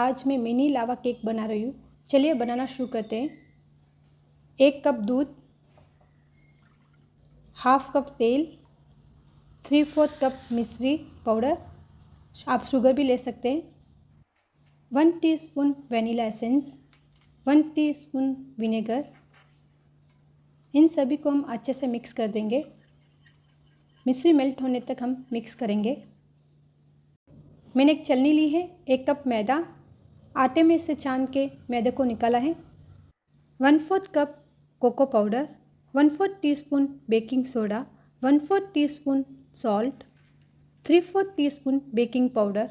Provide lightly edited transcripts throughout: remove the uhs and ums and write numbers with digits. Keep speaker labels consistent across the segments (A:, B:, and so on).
A: आज मैं मिनी लावा केक बना रही हूँ। चलिए बनाना शुरू करते हैं। 1 कप दूध, हाफ कप तेल, 3/4 कप मिश्री पाउडर, आप शुगर भी ले सकते हैं, 1 teaspoon vanilla essence, 1 teaspoon vinegar. इन सभी को हम अच्छे से मिक्स कर देंगे। मिश्री मेल्ट होने तक हम मिक्स करेंगे। मैंने एक छलनी ली है, 1 कप मैदा, आटे में से छान के मैदे को निकाला है, 1/4 cup cocoa powder, 1/4 teaspoon baking soda, 1/4 teaspoon salt, 3/4 teaspoon baking powder.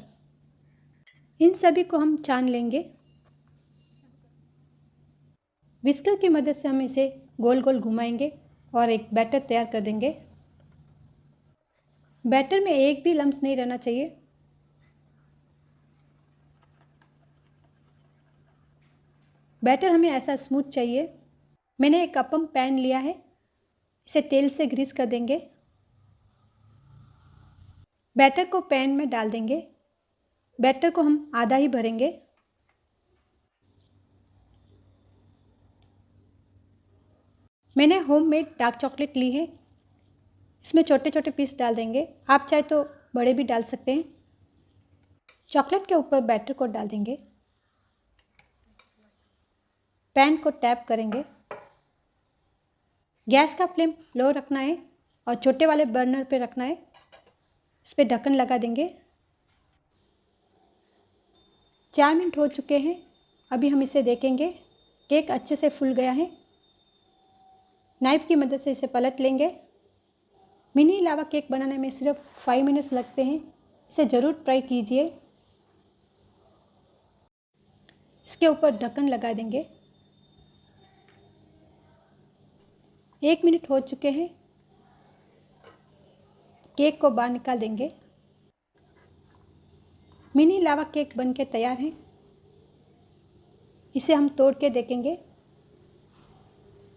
A: इन सभी को हम छान लेंगे। विस्कर की मदद से हम इसे गोल गोल घुमाएंगे और एक बैटर तैयार कर देंगे। बैटर में एक भी लम्स नहीं रहना चाहिए। बैटर हमें ऐसा स्मूथ चाहिए। मैंने एक अप्पम पैन लिया है, इसे तेल से ग्रीस कर देंगे। बैटर को पैन में डाल देंगे। बैटर को हम आधा ही भरेंगे। मैंने होममेड डार्क चॉकलेट ली है, इसमें छोटे छोटे पीस डाल देंगे। आप चाहे तो बड़े भी डाल सकते हैं। चॉकलेट के ऊपर बैटर को डाल देंगे। पैन को टैप करेंगे। गैस का फ्लेम लो रखना है और छोटे वाले बर्नर पे रखना है। इस पर ढक्कन लगा देंगे। 4 मिनट हो चुके हैं। अभी हम इसे देखेंगे। केक अच्छे से फूल गया है। नाइफ़ की मदद से इसे पलट लेंगे। मिनी लावा केक बनाने में सिर्फ 5 मिनट्स लगते हैं। इसे ज़रूर ट्राई कीजिए। इसके ऊपर ढक्कन लगा देंगे। 1 मिनट हो चुके हैं। केक को बाहर निकाल देंगे। मिनी लावा केक बनके तैयार है। इसे हम तोड़ के देखेंगे।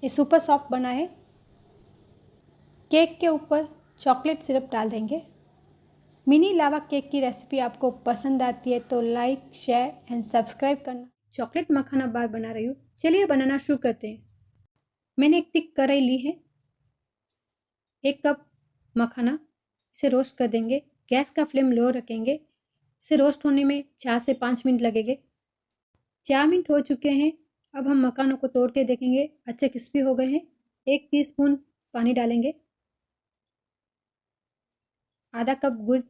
A: ये सुपर सॉफ्ट बना है। केक के ऊपर चॉकलेट सिरप डाल देंगे। मिनी लावा केक की रेसिपी आपको पसंद आती है तो लाइक, शेयर एंड सब्सक्राइब करना। चॉकलेट मखाना बार बना रही हूँ। चलिए बनाना शुरू करते हैं। मैंने एक थिक कढ़ाई ली है, 1 कप मखाना, इसे रोस्ट कर देंगे। गैस का फ्लेम लो रखेंगे। इसे रोस्ट होने में 4 से 5 मिनट लगेंगे। 4 मिनट हो चुके हैं। अब हम मखानों को तोड़ के देखेंगे। अच्छे क्रिस्पी हो गए हैं। 1 टीस्पून पानी डालेंगे, आधा कप गुड़।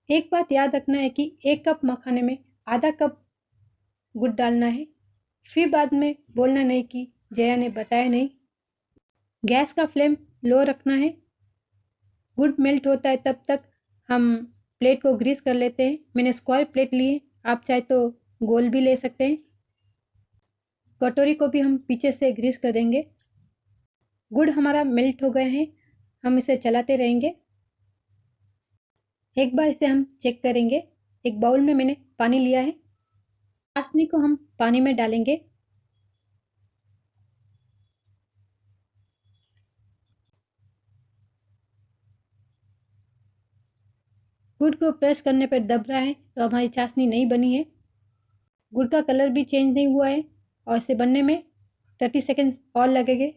A: एक बात याद रखना है कि 1 कप मखाने में आधा कप गुड़ डालना है। फिर बाद में बोलना नहीं कि जया ने बताया नहीं। गैस का फ्लेम लो रखना है। गुड़ मेल्ट होता है तब तक हम प्लेट को ग्रीस कर लेते हैं। मैंने स्क्वायर प्लेट ली है, आप चाहे तो गोल भी ले सकते हैं। कटोरी को भी हम पीछे से ग्रीस कर देंगे। गुड़ हमारा मेल्ट हो गया है। हम इसे चलाते रहेंगे। एक बार इसे हम चेक करेंगे। एक बाउल में मैंने पानी लिया है। चाशनी को हम पानी में डालेंगे। गुड़ को प्रेस करने पर दब रहा है तो हमारी चाशनी नहीं बनी है। गुड़ का कलर भी चेंज नहीं हुआ है और इसे बनने में 30 सेकेंड्स और लगेंगे।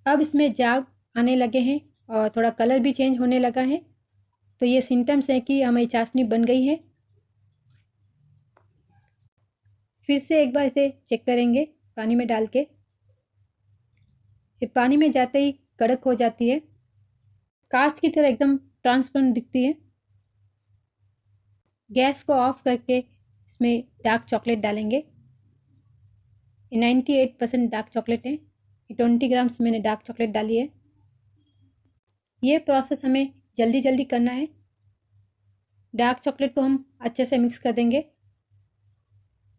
A: अब इसमें जाग आने लगे हैं और थोड़ा कलर भी चेंज होने लगा है, तो ये सिम्टम्स है कि हमारी चाशनी बन गई है। फिर से एक बार इसे चेक करेंगे पानी में डाल के। ये पानी में जाते ही कड़क हो जाती है, कांच की तरह एकदम ट्रांसपेरेंट दिखती है। गैस को ऑफ करके इसमें डार्क चॉकलेट डालेंगे। 98% डार्क चॉकलेट है। 20 ग्राम्स मैंने डार्क चॉकलेट डाली है। ये प्रोसेस हमें जल्दी जल्दी करना है। डार्क चॉकलेट को हम अच्छे से मिक्स कर देंगे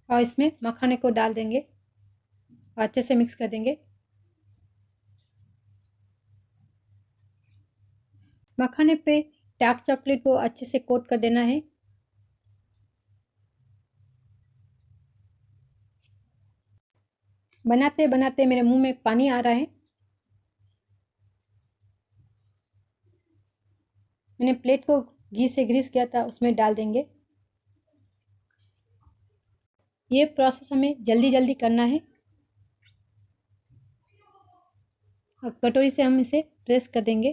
A: और इसमें मखाने को डाल देंगे और अच्छे से मिक्स कर देंगे। मखाने पे डार्क चॉकलेट को अच्छे से कोट कर देना है। बनाते बनाते मेरे मुंह में पानी आ रहा है। मैंने प्लेट को घी से ग्रीस किया था, उसमें डाल देंगे। ये प्रोसेस हमें जल्दी जल्दी करना है। और कटोरी से हम इसे प्रेस कर देंगे।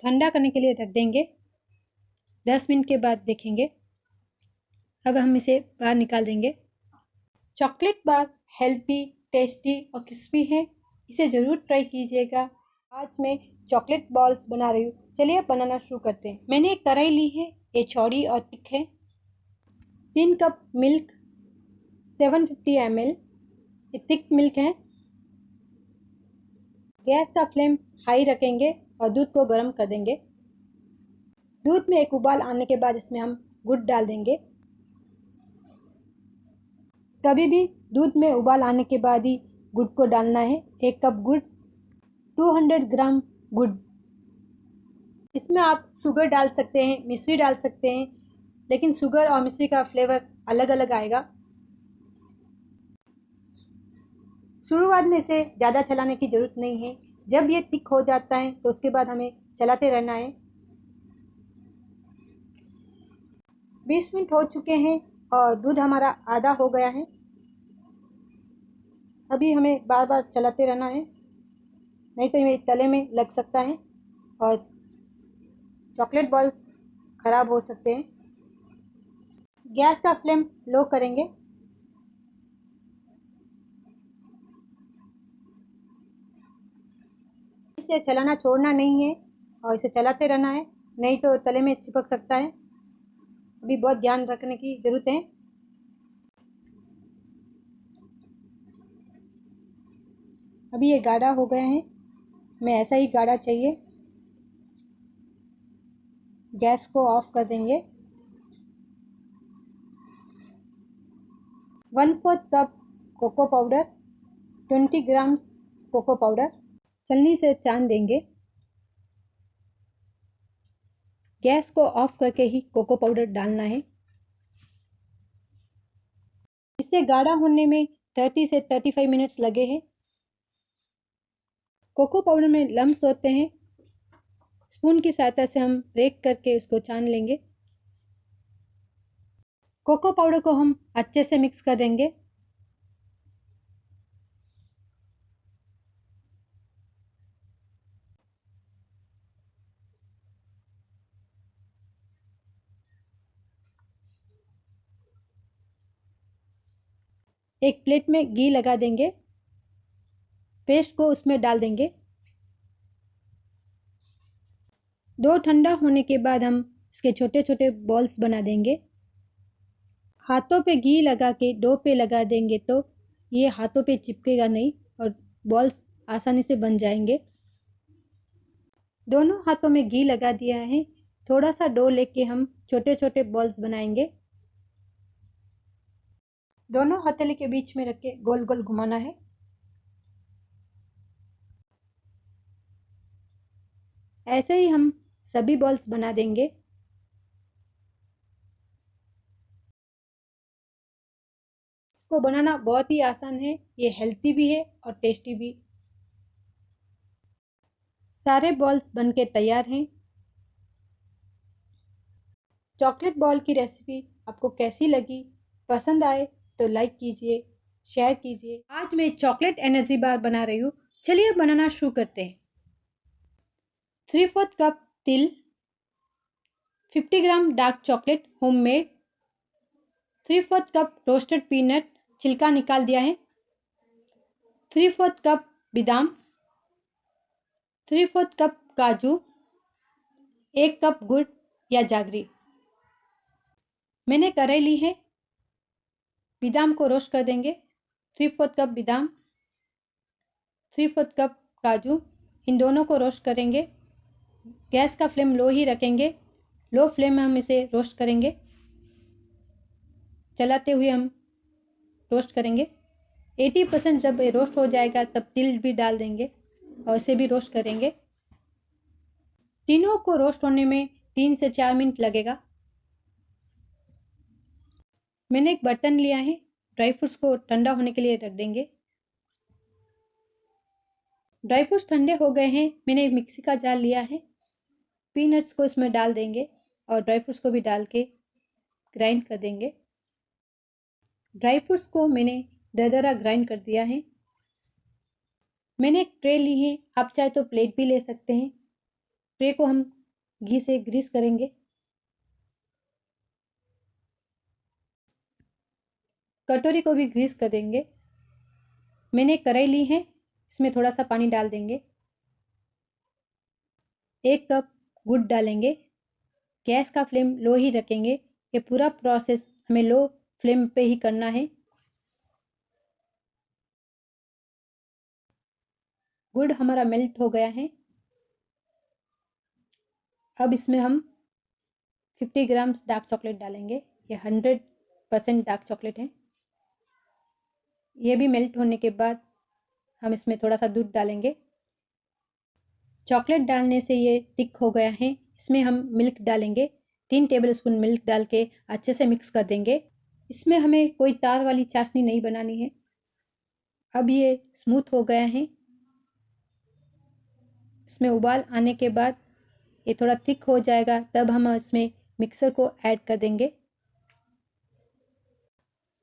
A: ठंडा करने के लिए रख देंगे। 10 मिनट के बाद देखेंगे। अब हम इसे बाहर निकाल देंगे। चॉकलेट बार हेल्थी, टेस्टी और क्रिस्पी है। इसे ज़रूर ट्राई कीजिएगा। आज मैं चॉकलेट बॉल्स बना रही हूँ। चलिए अब बनाना शुरू करते हैं। मैंने एक कढ़ाई ली है, ये चौड़ी और थिक है। 3 कप मिल्क, 750 ml, ये थिक मिल्क है। गैस का फ्लेम हाई रखेंगे और दूध को गर्म कर देंगे। दूध में एक उबाल आने के बाद इसमें हम गुड़ डाल देंगे। कभी भी दूध में उबाल आने के बाद ही गुड़ को डालना है। 1 कप गुड़, 200 ग्राम गुड़। इसमें आप शुगर डाल सकते हैं, मिश्री डाल सकते हैं, लेकिन शुगर और मिश्री का फ्लेवर अलग अलग आएगा। शुरुआत में इसे ज़्यादा चलाने की ज़रूरत नहीं है। जब ये थिक हो जाता है तो उसके बाद हमें चलाते रहना है। 20 मिनट हो चुके हैं और दूध हमारा आधा हो गया है। अभी हमें बार बार चलाते रहना है, नहीं तो ये तले में लग सकता है और चॉकलेट बॉल्स ख़राब हो सकते हैं। गैस का फ्लेम लो करेंगे। इसे चलाना छोड़ना नहीं है और इसे चलाते रहना है, नहीं तो तले में चिपक सकता है। अभी बहुत ध्यान रखने की ज़रूरत है। अभी ये गाढ़ा हो गया है, हमें ऐसा ही गाढ़ा चाहिए। गैस को ऑफ कर देंगे। 1/4 कप कोको पाउडर, 20 ग्राम कोको पाउडर। छलनी से छान देंगे। गैस को ऑफ करके ही कोको पाउडर डालना है। इसे गाढ़ा होने में 30 से 35 मिनट्स लगे हैं। कोको पाउडर में लम्स होते हैं, स्पून की सहायता से हम ब्रेक करके उसको छान लेंगे। कोको पाउडर को हम अच्छे से मिक्स कर देंगे। एक प्लेट में घी लगा देंगे। पेस्ट को उसमें डाल देंगे। डो ठंडा होने के बाद हम इसके छोटे छोटे बॉल्स बना देंगे। हाथों पे घी लगा के डो पे लगा देंगे तो ये हाथों पे चिपकेगा नहीं और बॉल्स आसानी से बन जाएंगे। दोनों हाथों में घी लगा दिया है। थोड़ा सा डो लेके हम छोटे छोटे बॉल्स बनाएंगे। दोनों हथेली के बीच में रख के गोल गोल घुमाना है। ऐसे ही हम सभी बॉल्स बना देंगे। इसको बनाना बहुत ही आसान है, ये हेल्थी भी है और टेस्टी भी। सारे बॉल्स बनके तैयार हैं। चॉकलेट बॉल की रेसिपी आपको कैसी लगी? पसंद आए तो लाइक कीजिए, शेयर कीजिए। आज मैं चॉकलेट एनर्जी बार बना रही हूँ। चलिए बनाना शुरू करते हैं। 3/4 कप तिल, 50 gram dark chocolate homemade, 3/4 cup roasted peanut, छिलका निकाल दिया है, 3/4 कप बादाम, 3/4 कप काजू, 1 कप गुड़ या जागरी। मैंने कढ़ाई ली है। बादाम को रोस्ट कर देंगे। 3/4 कप बादाम, 3/4 कप काजू, इन दोनों को रोस्ट करेंगे। गैस का फ्लेम लो ही रखेंगे। लो फ्लेम में हम इसे रोस्ट करेंगे। चलाते हुए हम रोस्ट करेंगे। 80% जब ये रोस्ट हो जाएगा तब तिल भी डाल देंगे और इसे भी रोस्ट करेंगे। तीनों को रोस्ट होने में 3 से 4 मिनट लगेगा। मैंने एक बर्तन लिया है, ड्राई फ्रूट्स को ठंडा होने के लिए रख देंगे। ड्राई फ्रूट्स ठंडे हो गए हैं। मैंने एक मिक्सी का जार लिया है। पीनट्स को इसमें डाल देंगे और ड्राई फ्रूट्स को भी डाल के ग्राइंड कर देंगे। ड्राई फ्रूट्स को मैंने दरदरा ग्राइंड कर दिया है। मैंने एक ट्रे ली है, आप चाहे तो प्लेट भी ले सकते हैं। ट्रे को हम घी से ग्रीस करेंगे। कटोरी को भी ग्रीस कर देंगे। मैंने कढ़ाई ली है, इसमें थोड़ा सा पानी डाल देंगे। 1 कप गुड़ डालेंगे। गैस का फ्लेम लो ही रखेंगे। ये पूरा प्रोसेस हमें लो फ्लेम पे ही करना है। गुड़ हमारा मेल्ट हो गया है। अब इसमें हम 50 ग्राम्स डार्क चॉकलेट डालेंगे। ये 100% डार्क चॉकलेट है। ये भी मेल्ट होने के बाद हम इसमें थोड़ा सा दूध डालेंगे। चॉकलेट डालने से ये थिक हो गया है। इसमें हम मिल्क डालेंगे। 3 टेबलस्पून मिल्क डाल के अच्छे से मिक्स कर देंगे। इसमें हमें कोई तार वाली चाशनी नहीं बनानी है। अब ये स्मूथ हो गया है। इसमें उबाल आने के बाद ये थोड़ा थिक हो जाएगा, तब हम इसमें मिक्सर को ऐड कर देंगे।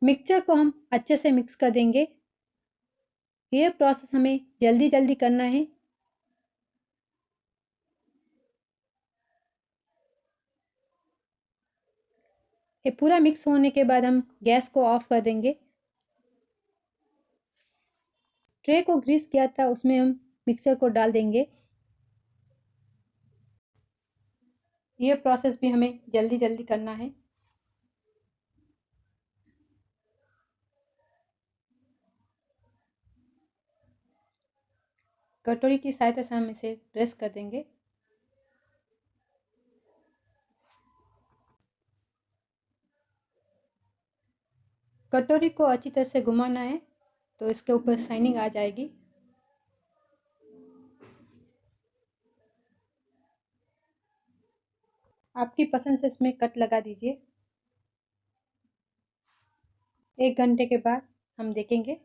A: मिक्सचर को हम अच्छे से मिक्स कर देंगे। ये प्रोसेस हमें जल्दी जल्दी करना है। ये पूरा मिक्स होने के बाद हम गैस को ऑफ कर देंगे। ट्रे को ग्रीस किया था, उसमें हम मिक्सर को डाल देंगे। ये प्रोसेस भी हमें जल्दी जल्दी करना है। कटोरी की सहायता से हम इसे प्रेस कर देंगे। कटोरी को अच्छी तरह से घुमाना है तो इसके ऊपर शाइनिंग आ जाएगी। आपकी पसंद से इसमें कट लगा दीजिए। 1 घंटे के बाद हम देखेंगे।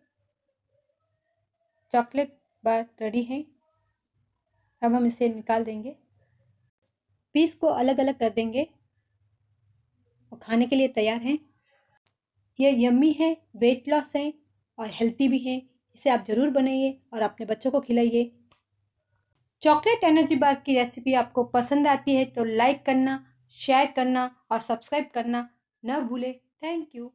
A: चॉकलेट बार रेडी है। अब हम इसे निकाल देंगे। पीस को अलग अलग कर देंगे और खाने के लिए तैयार हैं। ये यम्मी है, वेट लॉस है और हेल्थी भी है। इसे आप ज़रूर बनाइए और अपने बच्चों को खिलाइए। चॉकलेट एनर्जी बार की रेसिपी आपको पसंद आती है तो लाइक करना, शेयर करना और सब्सक्राइब करना न भूलें। Thank you.